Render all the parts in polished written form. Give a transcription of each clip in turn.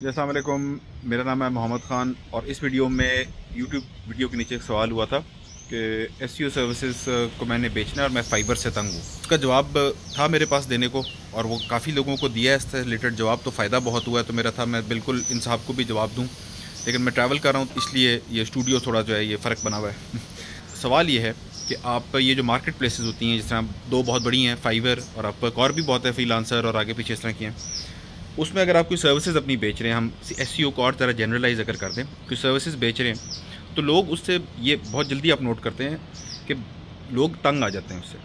अस्सलाम वालेकुम, मेरा नाम है मोहम्मद ख़ान और इस वीडियो में यूट्यूब वीडियो के नीचे एक सवाल हुआ था कि एसईओ सर्विसेज को मैंने बेचना है और मैं फाइबर से तंग हूँ। उसका जवाब था मेरे पास देने को और वो काफ़ी लोगों को दिया है इससे रिलेटेड जवाब, तो फ़ायदा बहुत हुआ है। तो मेरा था मैं बिल्कुल इन साहब को भी जवाब दूँ, लेकिन मैं ट्रैवल कर रहा हूँ इसलिए ये स्टूडियो थोड़ा जो है ये फ़र्क बना हुआ है। सवाल ये है कि आप ये जो मार्केट प्लेसेस होती हैं, जिस तरह दो बहुत बड़ी हैं फाइवर और अपवर्क, और भी बहुत है फ्रीलांसर और आगे पीछे इस तरह की हैं, उसमें अगर आप कोई सर्विसेज अपनी बेच रहे हैं, हम एसईओ को और तरह जनरलाइज अगर कर दें, कोई सर्विसेज बेच रहे हैं तो लोग उससे ये बहुत जल्दी आप नोट करते हैं कि लोग तंग आ जाते हैं उससे।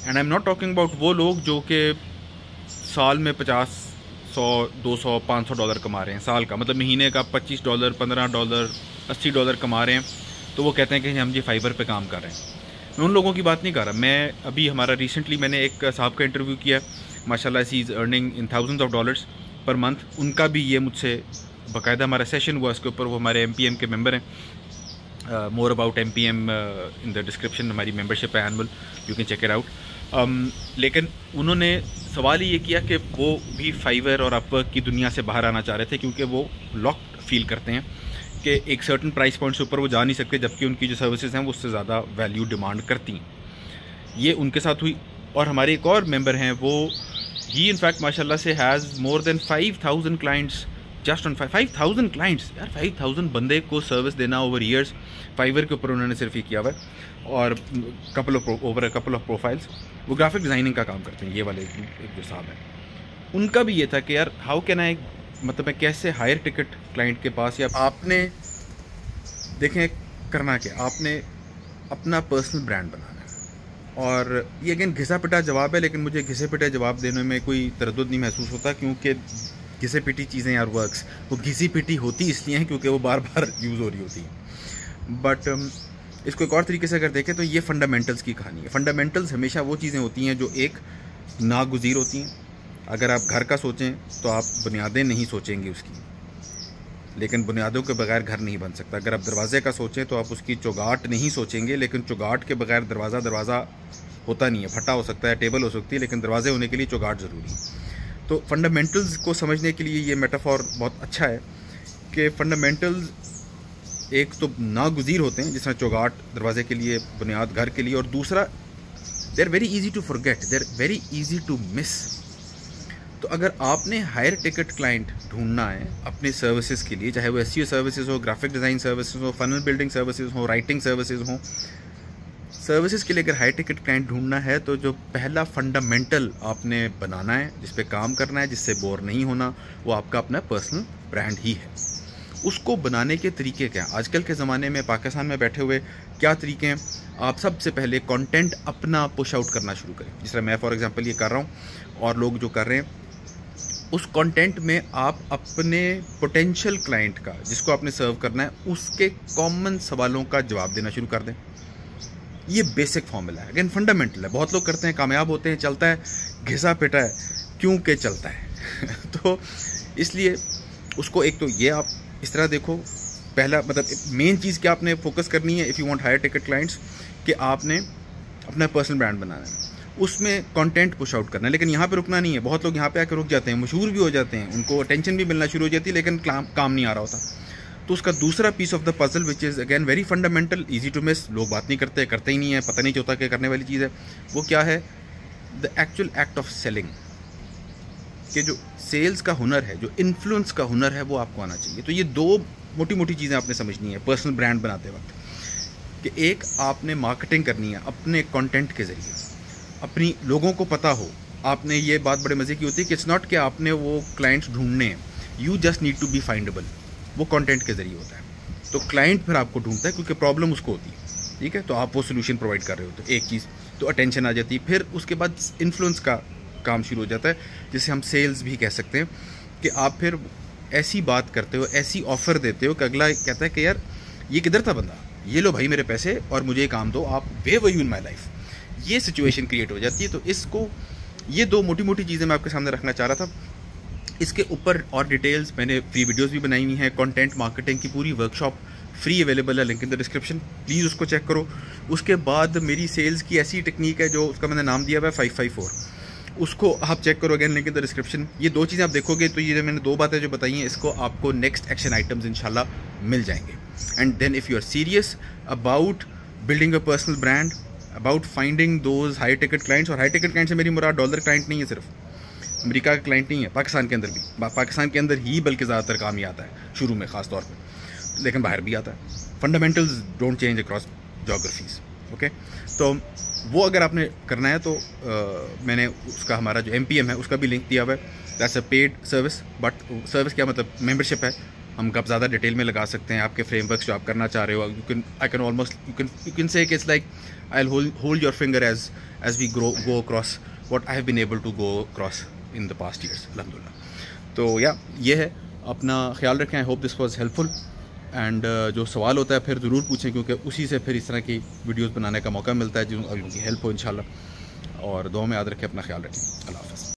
And I am not talking about वो लोग जो कि साल में 50, 100, 200, $500 कमा रहे हैं साल का, मतलब महीने का $25, $15, $80 कमा रहे हैं, तो वो कहते हैं कि हम जी फाइबर पे काम कर रहे हैं। मैं उन लोगों की बात नहीं कर रहा। मैं अभी हमारा रिसेंटली मैंने एक साहब का इंटरव्यू किया, माशाल्लाह she is earning in thousands of dollars पर मंथ। उनका भी ये मुझसे बाकायदा हमारा सेशन हुआ इसके ऊपर। वो हमारे MPM के मेंबर हैं। More about MPM in the description, हमारी मेंबरशिप है annual, you can check it out. लेकिन उन्होंने सवाल ये किया कि वो भी फाइवर और अपवर्क की दुनिया से बाहर आना चाह रहे थे, क्योंकि वो लॉक्ड फील करते हैं कि एक सर्टन प्राइस पॉइंट से ऊपर वो जा नहीं सकते, जबकि उनकी जो सर्विसेज हैं वो उससे ज़्यादा वैल्यू डिमांड करती हैं। ये उनके साथ हुई। और हमारे एक और मेंबर हैं, वो ही इनफैक्ट माशाल्लाह से has more than 5000 clients, just on 5000 clients. यार 5000 बंदे को सर्विस देना ओवर ईयर्स, फाइवर के ऊपर उन्होंने सिर्फ ये किया हुआ है। और कपल ऑफ प्रोफाइल्स वो ग्राफिक डिज़ाइनिंग का काम करते हैं। ये वाले एक जो साहब हैं, उनका भी ये था कि यार हाउ कैन आई, मतलब मैं कैसे हायर टिकट क्लाइंट के पास, या आपने देखें करना क्या, आपने अपना पर्सनल ब्रांड बनाना है। और ये अगेन घिसा पिटा जवाब है, लेकिन मुझे घिसे पिटे जवाब देने में कोई तरद्दुद नहीं महसूस होता, क्योंकि घिसे पिटी चीज़ें यार वर्क्स, वो घिसी पिटी होती इसलिए हैं क्योंकि वो बार बार यूज़ हो रही होती हैं। बट इसको एक और तरीके से अगर देखें तो ये फंडामेंटल्स की कहानी है। फंडामेंटल्स हमेशा वो चीज़ें होती हैं जो एक नागुज़ीर होती हैं। अगर आप घर का सोचें तो आप बुनियादें नहीं सोचेंगे उसकी, लेकिन बुनियादों के बगैर घर नहीं बन सकता। अगर आप दरवाजे का सोचें तो आप उसकी चौगाट नहीं सोचेंगे, लेकिन चौगाट के बगैर दरवाज़ा होता नहीं है। फटा हो सकता है, टेबल हो सकती है, लेकिन दरवाजे होने के लिए चौगाट ज़रूरी है। तो फंडामेंटल्स को समझने के लिए ये मेटाफॉर बहुत अच्छा है कि फंडामेंटल्स एक तो नागुज़ीर होते हैं, जिस तरह चौगाट दरवाजे के लिए, बुनियाद घर के लिए, और दूसरा they are very easy to forget, they are very easy to miss. तो अगर आपने हायर टिकट क्लाइंट ढूंढना है अपने सर्विसेज के लिए, चाहे वो एसईओ सर्विसेज हो, ग्राफिक डिज़ाइन सर्विसेज हो, फनल बिल्डिंग सर्विसेज हो, राइटिंग सर्विसेज हो, सर्विसेज के लिए अगर हाई टिकट क्लाइंट ढूंढना है तो जो पहला फंडामेंटल आपने बनाना है, जिस पे काम करना है, जिससे बोर नहीं होना, वो आपका अपना पर्सनल ब्रांड ही है। उसको बनाने के तरीके क्या हैं? आजकल के ज़माने में पाकिस्तान में बैठे हुए क्या तरीके हैं? आप सबसे पहले कंटेंट अपना पुश आउट करना शुरू करें। जिस तरह मैं फॉर एग्जांपल ये कर रहा हूँ और लोग जो कर रहे हैं, उस कंटेंट में आप अपने पोटेंशियल क्लाइंट का, जिसको आपने सर्व करना है, उसके कॉमन सवालों का जवाब देना शुरू कर दें। ये बेसिक फॉर्मूला है, अगेन फंडामेंटल है। बहुत लोग करते हैं, कामयाब होते हैं, चलता है, घिसा पिटा है, क्योंकि चलता है। तो इसलिए उसको एक तो ये आप इस तरह देखो, पहला मतलब मेन चीज़ क्या आपने फोकस करनी है if you want higher ticket clients, कि आपने अपना पर्सनल ब्रांड बनाना है, उसमें कंटेंट पुश आउट करना है। लेकिन यहाँ पे रुकना नहीं है। बहुत लोग यहाँ पे आकर रुक जाते हैं, मशहूर भी हो जाते हैं, उनको अटेंशन भी मिलना शुरू हो जाती है, लेकिन काम नहीं आ रहा होता। तो उसका दूसरा piece of the puzzle which is again very fundamental, easy to miss, लोग बात नहीं करते ही नहीं है, पता नहीं चलता क्या करने वाली चीज़ है, वो क्या है? The actual act of selling. कि जो सेल्स का हुनर है, जो इन्फ्लुएंस का हुनर है, वो आपको आना चाहिए। तो ये दो मोटी मोटी चीज़ें आपने समझनी है पर्सनल ब्रांड बनाते वक्त, कि एक आपने मार्केटिंग करनी है अपने कंटेंट के ज़रिए, अपनी लोगों को पता हो। आपने ये बात बड़े मज़े की होती है कि इट्स नॉट कि आपने वो क्लाइंट्स ढूंढने हैं, you just need to be findable. वो कंटेंट के ज़रिए होता है। तो क्लाइंट फिर आपको ढूंढता है क्योंकि प्रॉब्लम उसको होती है, ठीक है, तो आप वो सोल्यूशन प्रोवाइड कर रहे हो। तो एक चीज़ तो अटेंशन आ जाती है। फिर उसके बाद इन्फ्लुएंस का काम शुरू हो जाता है, जिसे हम सेल्स भी कह सकते हैं, कि आप फिर ऐसी बात करते हो, ऐसी ऑफ़र देते हो कि अगला कहता है कि यार ये किधर था बंदा, ये लो भाई मेरे पैसे और मुझे काम दो, आप where were you in my life. ये सिचुएशन क्रिएट हो जाती है। तो इसको, ये दो मोटी मोटी चीज़ें मैं आपके सामने रखना चाह रहा था। इसके ऊपर और डिटेल्स मैंने फ्री वीडियोस भी बनाई हुई हैं। कंटेंट मार्केटिंग की पूरी वर्कशॉप फ्री अवेलेबल है, link in the description, please उसको चेक करो। उसके बाद मेरी सेल्स की ऐसी टेक्निक है, जो उसका मैंने नाम दिया हुआ है 554। उसको आप चेक करो, again link in the description. ये 2 चीज़ें आप देखोगे तो ये मैंने 2 बातें जो बताई हैं, इसको आपको नेक्स्ट एक्शन आइटम्स इंशाल्लाह मिल जाएंगे। And then if you are serious about building a personal brand, about finding those high ticket clients, और हाई टिकट क्लाइंट से मेरी मुराद डॉलर क्लाइंट नहीं है, सिर्फ अमेरिका का क्लाइंट नहीं है, पाकिस्तान के अंदर भी, पाकिस्तान के अंदर ही बल्कि ज़्यादातर काम ही आता है शुरू में ख़ास तौर पर, लेकिन बाहर भी आता है। Fundamentals don't change across geographies, okay. तो वो अगर आपने करना है तो मैंने उसका, हमारा जो MPM है उसका भी लिंक दिया हुआ है। That's a paid service, but service क्या मतलब, मेंबरशिप है। हम कब ज़्यादा डिटेल में लगा सकते हैं आपके फ्रेमवर्क्स जो आप करना चाह रहे हो। I can almost you can say it's like I will hold your finger as we go across what I have been able to go across in the past years, अल्हम्दुलिल्लाह। तो या ये है, अपना ख्याल रखें। I hope this was helpful. And जो सवाल होता है फिर ज़रूर पूछें, क्योंकि उसी से फिर इस तरह की वीडियोस बनाने का मौका मिलता है जो उनकी हेल्प हो इंशाल्लाह। और दुआ में याद रखें, अपना ख्याल रखें। अल्लाह हाफ़िज़।